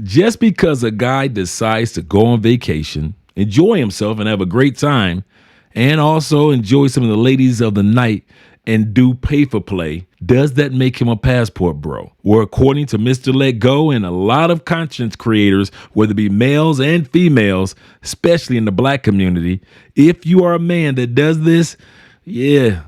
Just because a guy decides to go on vacation, enjoy himself and have a great time, and also enjoy some of the ladies of the night and do pay for play, does that make him a passport bro? Or according to Mr. Let Go and a lot of content creators, whether it be males and females, especially in the black community, if you are a man that does this, yeah,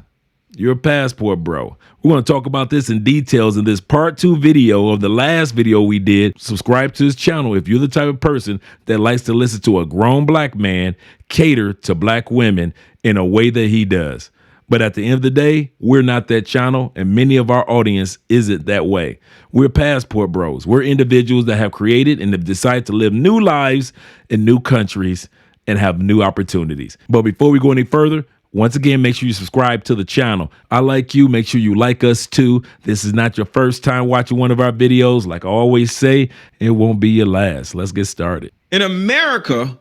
you're a passport bro. We're going to talk about this in details in this part 2 video of the last video we did. Subscribe to his channel if you're the type of person that likes to listen to a grown black man cater to black women in a way that he does. But at the end of the day, we're not that channel, and many of our audience isn't that way. We're passport bros. We're individuals that have created and have decided to live new lives in new countries and have new opportunities. But before we go any further, once again, make sure you subscribe to the channel. I like you. Make sure you like us too. This is not your first time watching one of our videos. Like I always say, it won't be your last. Let's get started. In America,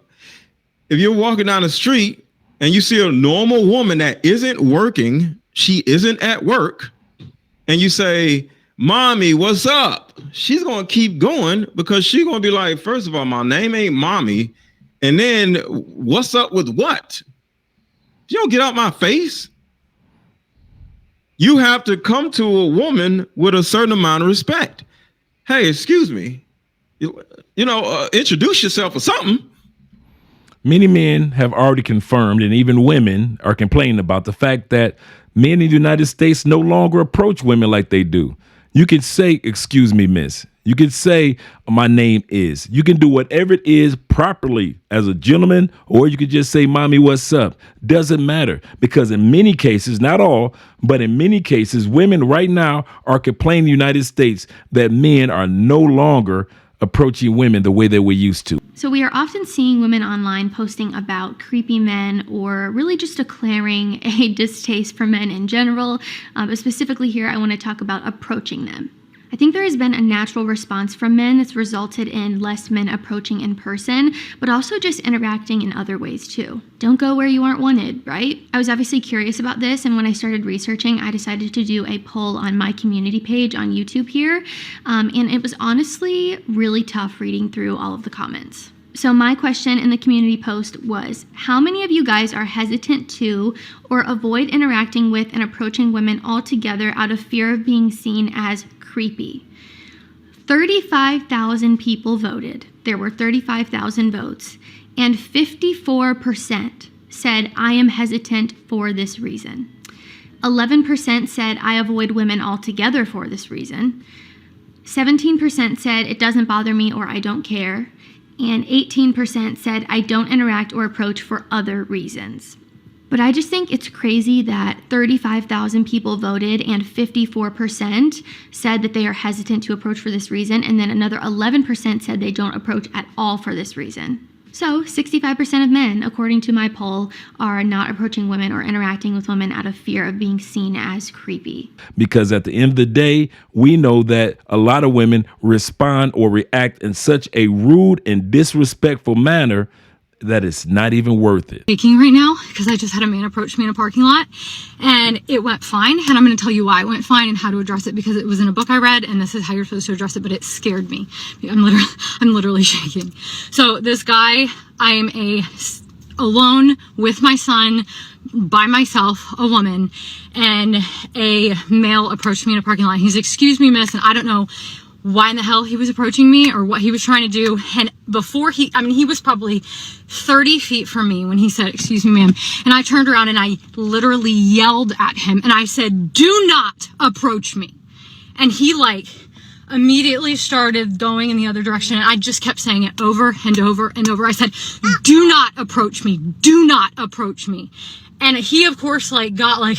if you're walking down the street and you see a normal woman that isn't working, she isn't at work, and you say, "Mommy, what's up?" She's going to keep going because she's going to be like, first of all, my name ain't Mommy. And then what's up with what? You don't get out my face. You have to come to a woman with a certain amount of respect. Hey, excuse me. Introduce yourself or something. Many men have already confirmed, and even women are complaining about the fact that men in the United States no longer approach women like they do. You can say, "Excuse me, miss." You can say, "My name is." You can do whatever it is properly as a gentleman, or you could just say, "Mommy, what's up?" Doesn't matter, because in many cases, not all, but in many cases, women right now are complaining in the United States that men are no longer approaching women the way that we used to. So we are often seeing women online posting about creepy men, or really just declaring a distaste for men in general. But specifically here, I want to talk about approaching them. I think there has been a natural response from men that's resulted in less men approaching in person, but also just interacting in other ways too. Don't go where you aren't wanted, right? I was obviously curious about this, and when I started researching, I decided to do a poll on my community page on YouTube here, and it was honestly really tough reading through all of the comments. So my question in the community post was, how many of you guys are hesitant to or avoid interacting with and approaching women altogether out of fear of being seen as creepy? 35,000 people voted. There were 35,000 votes, and 54% said, "I am hesitant for this reason." 11% said, "I avoid women altogether for this reason." 17% said, "It doesn't bother me," or "I don't care." And 18% said, "I don't interact or approach for other reasons." But I just think it's crazy that 35,000 people voted and 54% said that they are hesitant to approach for this reason, and then another 11% said they don't approach at all for this reason. So 65% of men, according to my poll, are not approaching women or interacting with women out of fear of being seen as creepy. Because at the end of the day, we know that a lot of women respond or react in such a rude and disrespectful manner that it's not even worth it. Speaking right now, because I just had a man approach me in a parking lot and it went fine. And I'm going to tell you why it went fine and how to address it, because it was in a book I read and this is how you're supposed to address it, but it scared me. I'm literally shaking. So this guy, I'm alone with my son, by myself, a woman, and a male approached me in a parking lot. He's, "Excuse me, miss," and I don't know why in the hell he was approaching me or what he was trying to do. And before he was probably 30 feet from me when he said, "Excuse me, ma'am." And I turned around and I literally yelled at him and I said, "Do not approach me." And he immediately started going in the other direction. And I just kept saying it over and over and over. I said, "Do not approach me. Do not approach me." And he, of course, got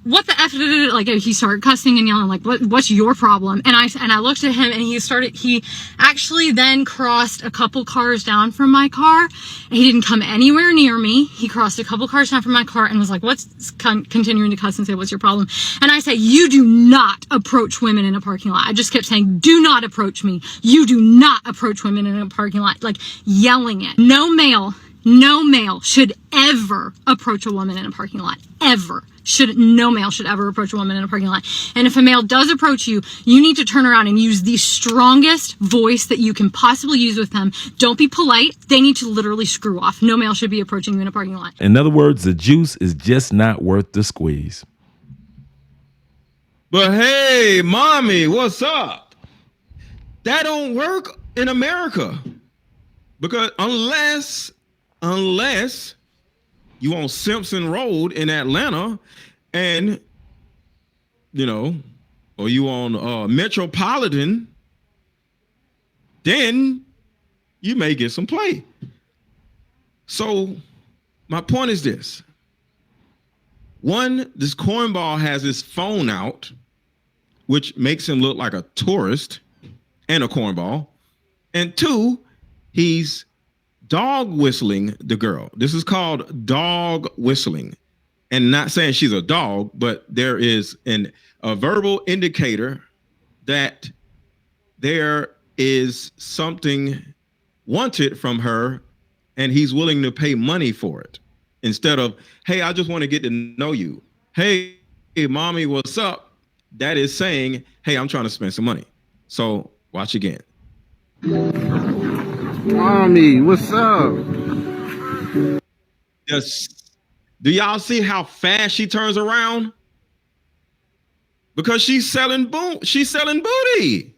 "What the F?" He started cussing and yelling, what's your problem? And I looked at him and he actually then crossed a couple cars down from my car. And he didn't come anywhere near me. He crossed a couple cars down from my car and was like, continuing to cuss and say, "What's your problem?" And I said, "You do not approach women in a parking lot." I just kept saying, "Do not approach me. You do not approach women in a parking lot," yelling it. No male should ever approach a woman in a parking lot. Ever. No male should ever approach a woman in a parking lot. And if a male does approach you, you need to turn around and use the strongest voice that you can possibly use with them. Don't be polite. They need to literally screw off. No male should be approaching you in a parking lot. In other words, the juice is just not worth the squeeze. But hey, mommy, what's up? That don't work in America. Because unless you on Simpson Road in Atlanta and, or you on Metropolitan, then you may get some play. So my point is this. One, this cornball has his phone out, which makes him look like a tourist and a cornball. And two, he's dog whistling the girl. This is called dog whistling. And not saying she's a dog, but there is a verbal indicator that there is something wanted from her and he's willing to pay money for it. Instead of, hey, I just want to get to know you. Hey, mommy, what's up? That is saying, hey, I'm trying to spend some money. So watch again. Mommy, what's up? Do y'all see how fast she turns around? Because she's selling booty. She's selling booty.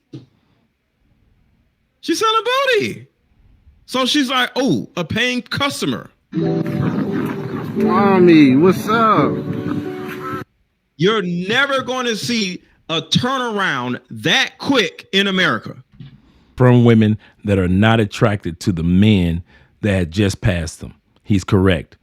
So she's like, oh, a paying customer. Mommy, what's up? You're never going to see a turnaround that quick in America. From women that are not attracted to the men that had just passed them. He's correct.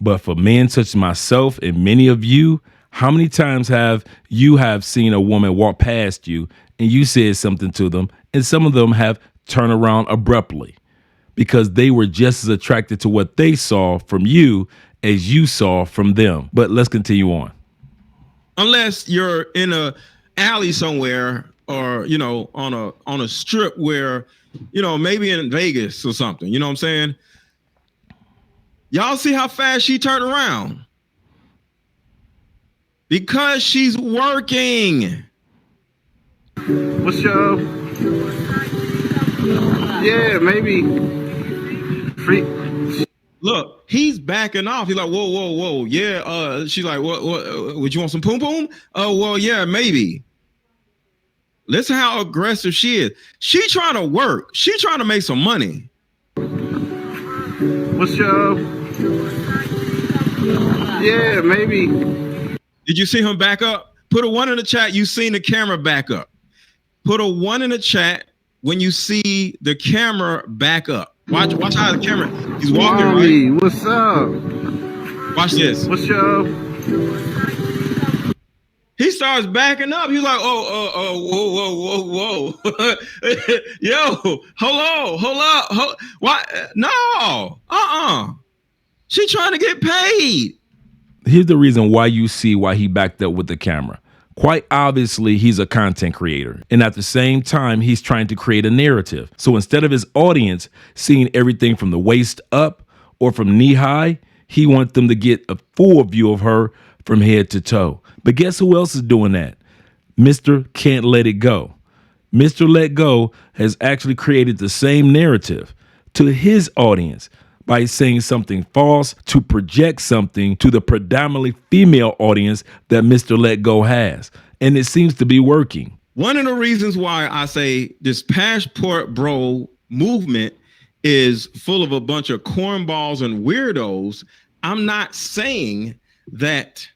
But for men such as myself and many of you, how many times have you seen a woman walk past you and you said something to them and some of them have turned around abruptly because they were just as attracted to what they saw from you as you saw from them. But let's continue on. Unless you're in a alley somewhere or, on a strip where, maybe in Vegas or something, you know what I'm saying? Y'all see how fast she turned around? Because she's working. What's up? Yeah, maybe. Free. Look, he's backing off. He's like, whoa. Yeah. She's like, what, would you want some poom poom? Oh, well, yeah, maybe. Listen how aggressive she is. She trying to work. She trying to make some money. What's up? Yeah, maybe. Did you see him back up? Put a 1 in the chat. You seen the camera back up. Put a 1 in the chat when you see the camera back up. Watch how the camera. He's walking. Mommy, right. What's up? Watch this. What's up? He starts backing up. He's like, whoa. Yo, hold up. What? No. She trying to get paid. Here's the reason why you see why he backed up with the camera. Quite obviously, he's a content creator. And at the same time, he's trying to create a narrative. So instead of his audience seeing everything from the waist up or from knee high, he wants them to get a full view of her from head to toe. But guess who else is doing that? Mr. Can't Let It Go. Mr. Let Go has actually created the same narrative to his audience by saying something false to project something to the predominantly female audience that Mr. Let Go has. And it seems to be working. One of the reasons why I say this passport bro movement is full of a bunch of cornballs and weirdos, I'm not saying that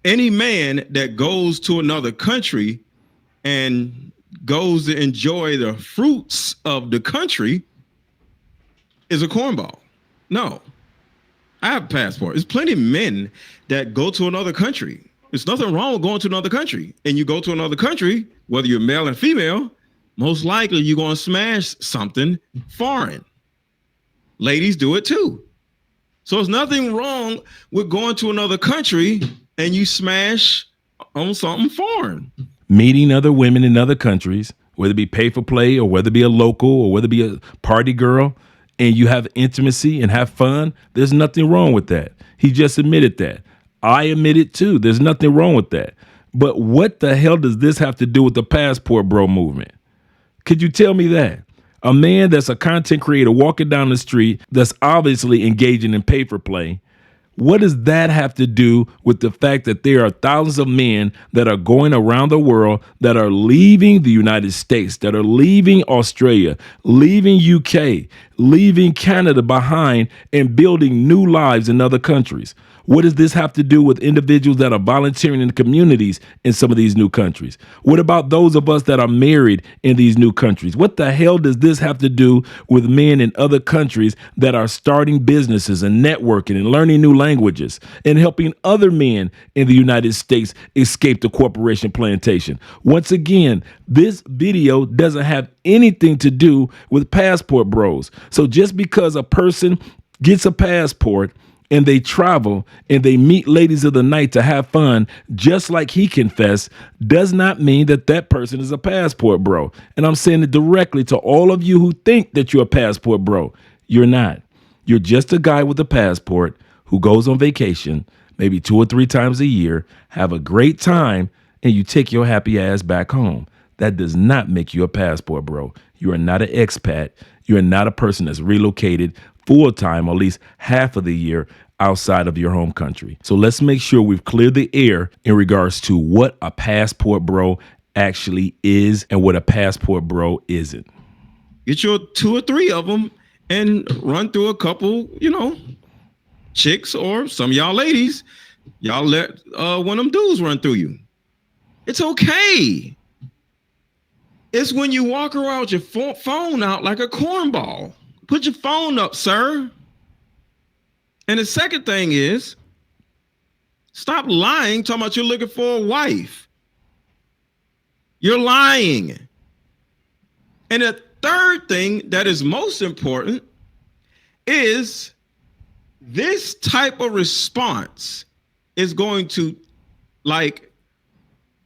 any man that goes to another country and goes to enjoy the fruits of the country is a cornball. No, I have a passport. There's plenty of men that go to another country. There's nothing wrong with going to another country. And you go to another country, whether you're male and female, most likely you're going to smash something foreign. Ladies do it too. So there's nothing wrong with going to another country and you smash on something foreign. Meeting other women in other countries, whether it be pay for play or whether it be a local or whether it be a party girl, and you have intimacy and have fun, there's nothing wrong with that. He just admitted that. I admit it too. There's nothing wrong with that. But what the hell does this have to do with the passport bro movement? Could you tell me that? A man that's a content creator walking down the street that's obviously engaging in pay for play. What does that have to do with the fact that there are thousands of men that are going around the world that are leaving the United States, that are leaving Australia, leaving UK, leaving Canada behind and building new lives in other countries? What does this have to do with individuals that are volunteering in communities in some of these new countries? What about those of us that are married in these new countries? What the hell does this have to do with men in other countries that are starting businesses and networking and learning new languages and helping other men in the United States escape the corporation plantation? Once again, this video doesn't have anything to do with passport bros. So just because a person gets a passport and they travel and they meet ladies of the night to have fun, just like he confessed, does not mean that that person is a passport bro. And I'm saying it directly to all of you who think that you're a passport bro. You're not. You're just a guy with a passport who goes on vacation maybe 2 or 3 times a year, have a great time, and you take your happy ass back home. That does not make you a passport bro. You are not an expat. You are not a person that's relocated full time, or at least half of the year outside of your home country. So let's make sure we've cleared the air in regards to what a passport bro actually is and what a passport bro isn't. Get your 2 or 3 of them and run through a couple, chicks or some of y'all ladies. Y'all let one of them dudes run through you. It's okay. It's when you walk around with your phone out like a cornball. Put your phone up, sir. And the second thing is, stop lying, talking about you're looking for a wife. You're lying. And the third thing that is most important is this type of response is going to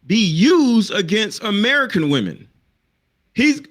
be used against American women. He's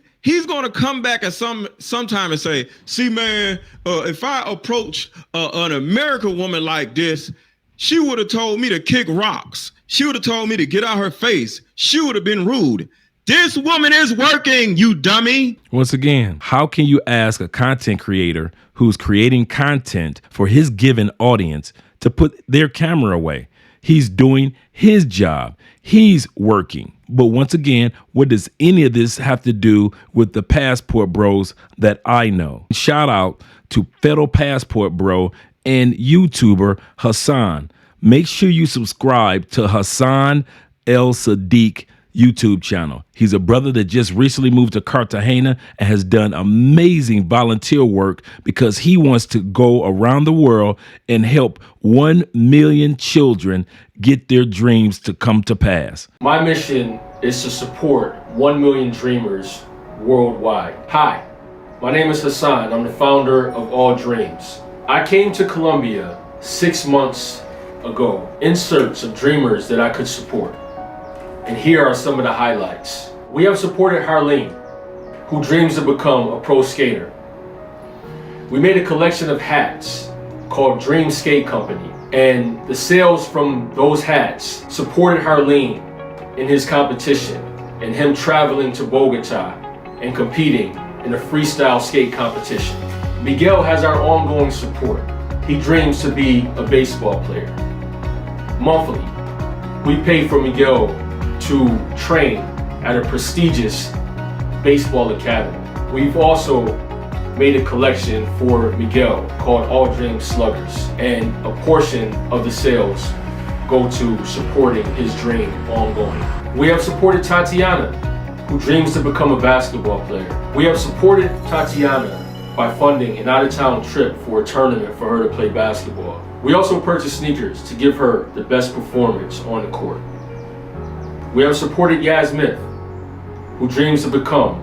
going to come back at sometime and say, see, man, if I approach an American woman like this, she would have told me to kick rocks. She would have told me to get out her face. She would have been rude. This woman is working, you dummy. Once again, how can you ask a content creator who's creating content for his given audience to put their camera away? He's doing his job. He's working. But once again, what does any of this have to do with the passport bros that I know? Shout out to fellow passport bro and YouTuber Hassan. Make sure you subscribe to Hassan El Sadiq YouTube channel. He's a brother that just recently moved to Cartagena and has done amazing volunteer work because he wants to go around the world and help 1 million children get their dreams to come to pass. My mission is to support 1 million dreamers worldwide. Hi, my name is Hassan. I'm the founder of All Dreams. I came to Colombia 6 months ago in search of dreamers that I could support. And here are some of the highlights. We have supported Harleen, who dreams to become a pro skater. We made a collection of hats called Dream Skate Company, and the sales from those hats supported Harleen in his competition and him traveling to Bogota and competing in a freestyle skate competition. Miguel has our ongoing support. He dreams to be a baseball player. Monthly, we pay for Miguel to train at a prestigious baseball academy. We've also made a collection for Miguel called All Dream Sluggers, and a portion of the sales go to supporting his dream ongoing. We have supported Tatiana, who dreams to become a basketball player. We have supported Tatiana by funding an out-of-town trip for a tournament for her to play basketball. We also purchased sneakers to give her the best performance on the court. We have supported Yasmin, who dreams to become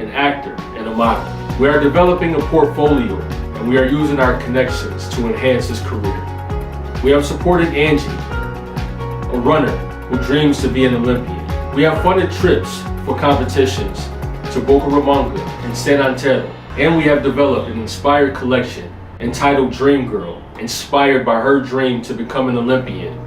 an actor and a model. We are developing a portfolio and we are using our connections to enhance his career. We have supported Angie, a runner who dreams to be an Olympian. We have funded trips for competitions to Bucaramanga and San Antero, and we have developed an inspired collection entitled Dream Girl inspired by her dream to become an Olympian,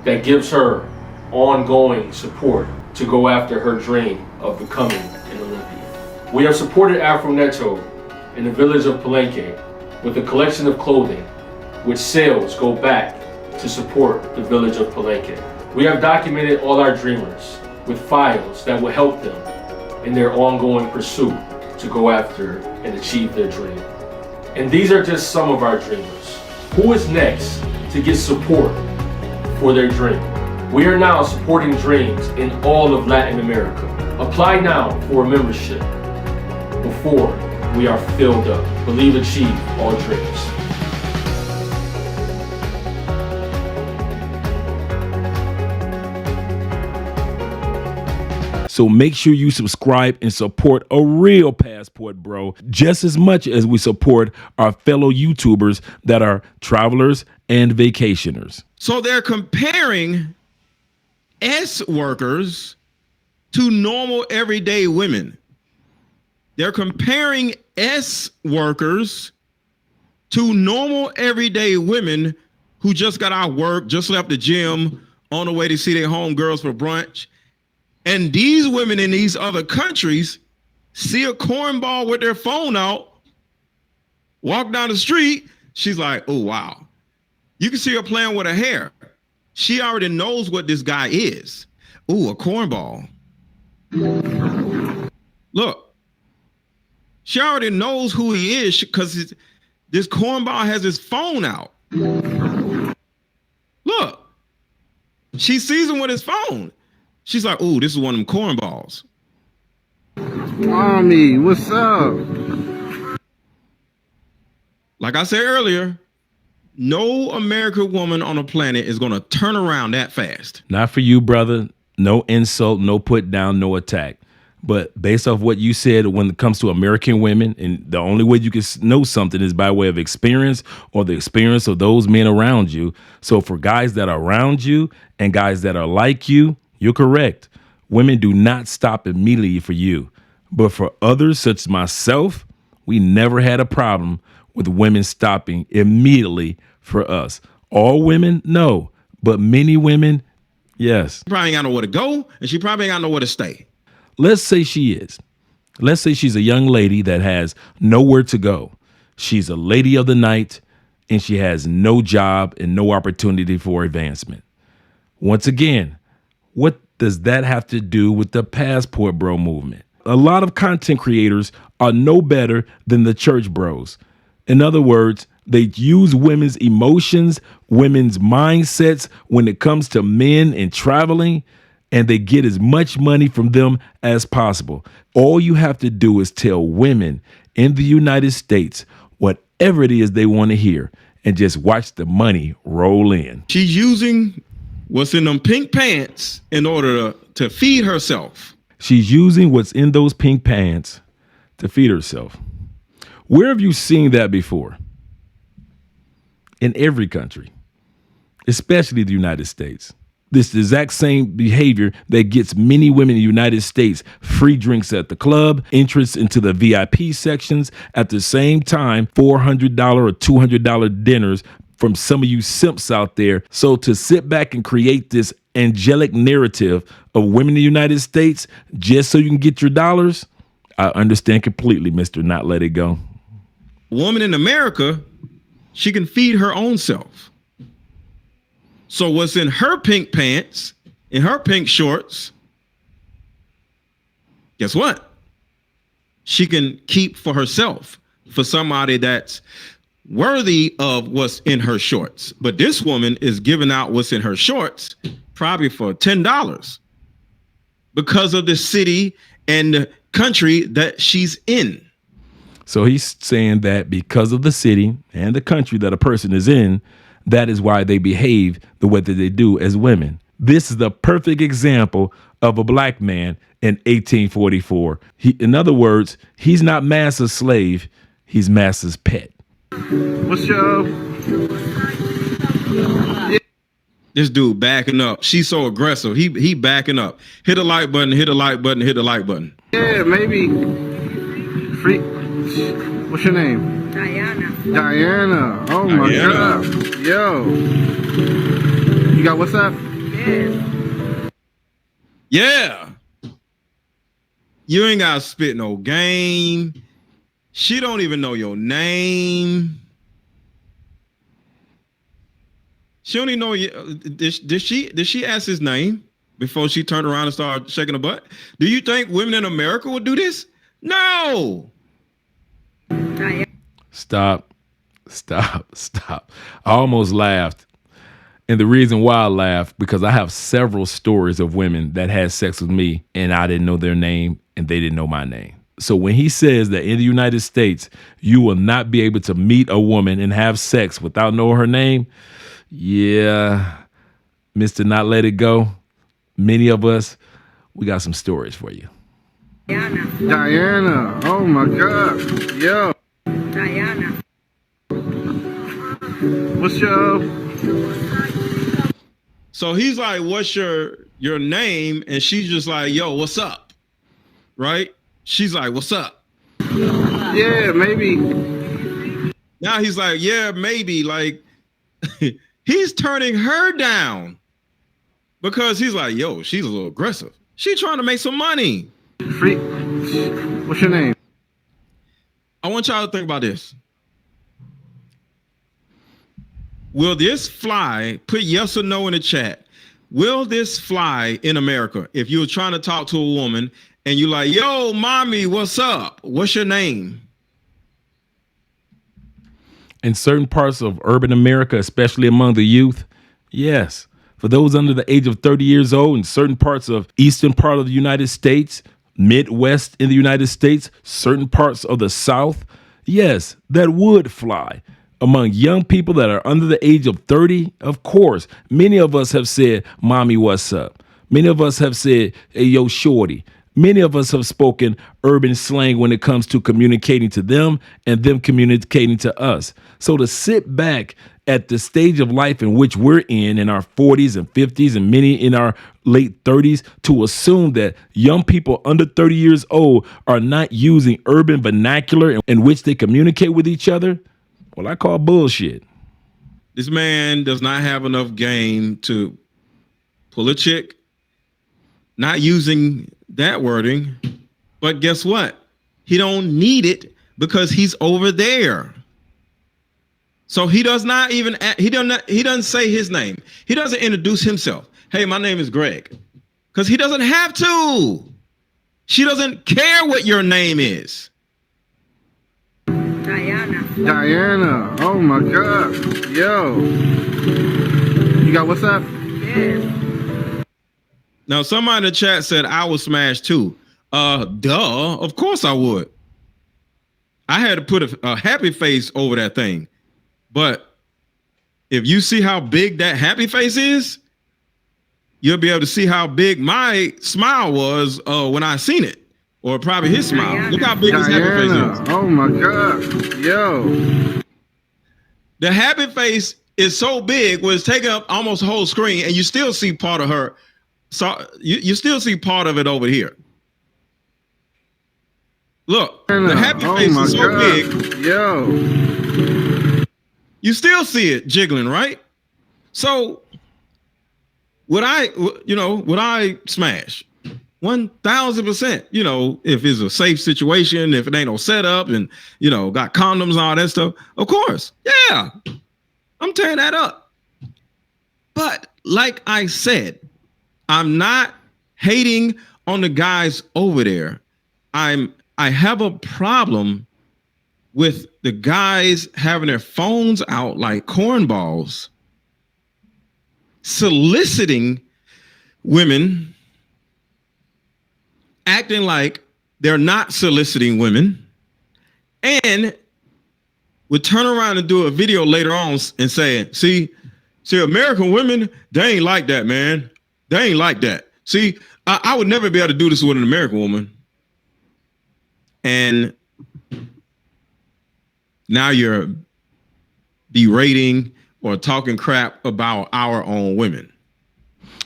that gives her ongoing support to go after her dream of becoming an Olympian. We have supported Afro Neto in the village of Palenque with a collection of clothing, which sales go back to support the village of Palenque. We have documented all our dreamers with files that will help them in their ongoing pursuit to go after and achieve their dream. And these are just some of our dreamers. Who is next to get support for their dream? We are now supporting dreams in all of Latin America. Apply now for a membership before we are filled up. Believe, achieve all dreams. So make sure you subscribe and support a real passport bro just as much as we support our fellow YouTubers that are travelers and vacationers. So they're comparing S workers to normal everyday women. They're comparing S workers to normal everyday women who just got out of work, just left the gym, on the way to see their homegirls for brunch. And these women in these other countries see a cornball with their phone out, walk down the street. She's like, oh, wow. You can see her playing with her hair. She already knows what this guy is. Ooh, a cornball. Look, she already knows who he is because this cornball has his phone out. Look, she sees him with his phone. She's like, ooh, this is one of them cornballs. Mommy, what's up? Like I said earlier, no American woman on the planet is going to turn around that fast. Not for you, brother. No insult, no put down, no attack. But based off what you said when it comes to American women, and the only way you can know something is by way of experience or the experience of those men around you. So for guys that are around you and guys that are like you, you're correct. Women do not stop immediately for you. But for others, such as myself, we never had a problem with women stopping immediately for us. All women, no. But many women, yes. She probably ain't got nowhere to go, and she probably ain't got nowhere to stay. Let's say she is. Let's say she's a young lady that has nowhere to go. She's a lady of the night, and she has no job and no opportunity for advancement. Once again, what does that have to do with the passport bro movement? A lot of content creators are no better than the church bros. In other words, they use women's emotions, women's mindsets when it comes to men and traveling, and they get as much money from them as possible. All you have to do is tell women in the United States whatever it is they want to hear and just watch the money roll in. She's using what's in them pink pants in order to feed herself. She's using what's in those pink pants to feed herself. Where have you seen that before? In every country, especially the United States. This exact same behavior that gets many women in the United States free drinks at the club, entrance into the VIP sections, at the same time, $400 or $200 dinners from some of you simps out there. So to sit back and create this angelic narrative of women in the United States just so you can get your dollars, I understand completely, Mr. Not Let It Go. Woman in America, she can feed her own self. So what's in her pink pants, in her pink shorts, guess what? She can keep for herself, for somebody that's worthy of what's in her shorts. But this woman is giving out what's in her shorts probably for $10 because of the city and the country that she's in. So he's saying that because of the city and the country that a person is in, that is why they behave the way that they do as women. This is the perfect example of a black man in 1844. In other words, he's not master's slave, he's master's pet. What's up? This dude backing up. She's so aggressive. He backing up. Hit the like button, hit the like button, hit the like button. Yeah, maybe. Free. What's your name? Diana. Oh my Diana. God. Yo. You got WhatsApp? Yeah. You ain't got to spit no game. She don't even know your name. She don't even know you. Did she ask his name before she turned around and started shaking her butt? Do you think women in America would do this? No. Stop. I almost laughed. And the reason why I laughed, because I have several stories of women that had sex with me and I didn't know their name and they didn't know my name. So when he says that in the United States, you will not be able to meet a woman and have sex without knowing her name, yeah, Mr. Not Let It Go, many of us, we got some stories for you. Diana. Oh my God. Yo. What's up? So he's like, what's your name? And she's just like, yo, what's up? Right? She's like, what's up? Yeah, maybe. Now he's like, yeah, maybe. Like, he's turning her down because he's like, yo, she's a little aggressive. She's trying to make some money. Freak. What's your name? I want y'all to think about this. Will this fly? Put yes or no in the chat. Will this fly in America? If you were trying to talk to a woman and you're like, yo, mommy, what's up? What's your name? In certain parts of urban America, especially among the youth, yes. For those under the age of 30 years old, in certain parts of eastern part of the United States, Midwest in the United States, certain parts of the South, yes, that would fly. Among young people that are under the age of 30, of course, many of us have said, mommy, what's up? Many of us have said, hey, yo, shorty. Many of us have spoken urban slang when it comes to communicating to them and them communicating to us. So to sit back at the stage of life in which we're in our 40s and 50s and many in our late 30s, to assume that young people under 30 years old are not using urban vernacular in which they communicate with each other, well, I call bullshit. This man does not have enough game to pull a chick, not using that wording, but guess what? He don't need it because he's over there. So he does not even, he doesn't say his name. He doesn't introduce himself. Hey, my name is Greg. Because he doesn't have to. She doesn't care what your name is. Diana. Oh my God. Yo. You got WhatsApp? Now, somebody in the chat said I would smash too. Duh. Of course I would. I had to put a happy face over that thing. But if you see how big that happy face is, you'll be able to see how big my smile was when I seen it. Or probably his smile. Look how big his happy face is. Oh my God. Yo. The happy face is so big, where it's taking up almost the whole screen, and you still see part of her. So you still see part of it over here. Look, the happy face is so big. Yo. You still see it jiggling, right? So would I smash? 1,000%, if it's a safe situation, if it ain't no setup and, got condoms and all that stuff, of course. Yeah, I'm tearing that up. But like I said, I'm not hating on the guys over there. I have a problem with the guys having their phones out like cornballs, soliciting women, acting like they're not soliciting women, and would turn around and do a video later on and say, see, American women, they ain't like that, man. They ain't like that. See, I would never be able to do this with an American woman. And now you're berating or talking crap about our own women.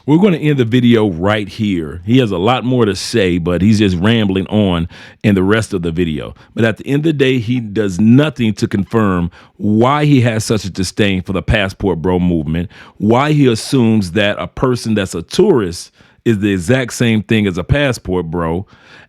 We're going to end the video right here. He has a lot more to say, but he's just rambling on in the rest of the video. But at the end of the day, he does nothing to confirm why he has such a disdain for the passport bro movement, why he assumes that a person that's a tourist is the exact same thing as a passport bro,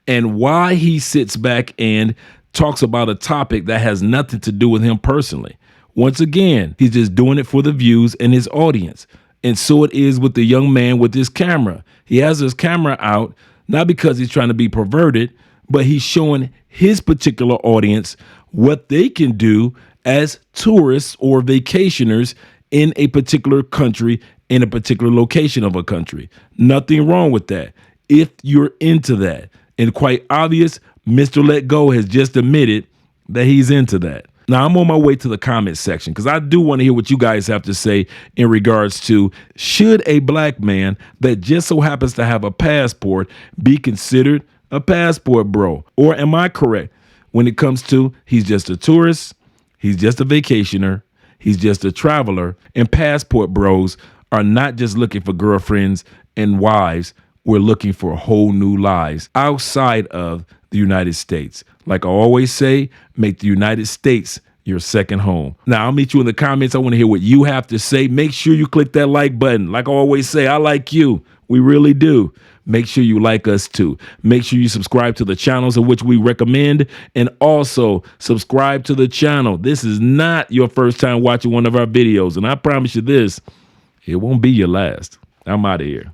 and why he sits back and talks about a topic that has nothing to do with him personally. Once again, he's just doing it for the views and his audience. And so it is with the young man with his camera. He has his camera out, not because he's trying to be perverted, but he's showing his particular audience what they can do as tourists or vacationers in a particular country, in a particular location of a country. Nothing wrong with that if you're into that. And quite obvious, Mr. Let Go has just admitted that he's into that. Now, I'm on my way to the comment section because I do want to hear what you guys have to say in regards to, should a black man that just so happens to have a passport be considered a passport bro? Or am I correct when it comes to he's just a tourist, he's just a vacationer, he's just a traveler, and passport bros are not just looking for girlfriends and wives, we're looking for whole new lives outside of the United States. Like I always say, make the United States your second home. Now, I'll meet you in the comments. I want to hear what you have to say. Make sure you click that like button. Like I always say, I like you. We really do. Make sure you like us too. Make sure you subscribe to the channels of which we recommend, and also subscribe to the channel. This is not your first time watching one of our videos, and I promise you this, it won't be your last. I'm out of here.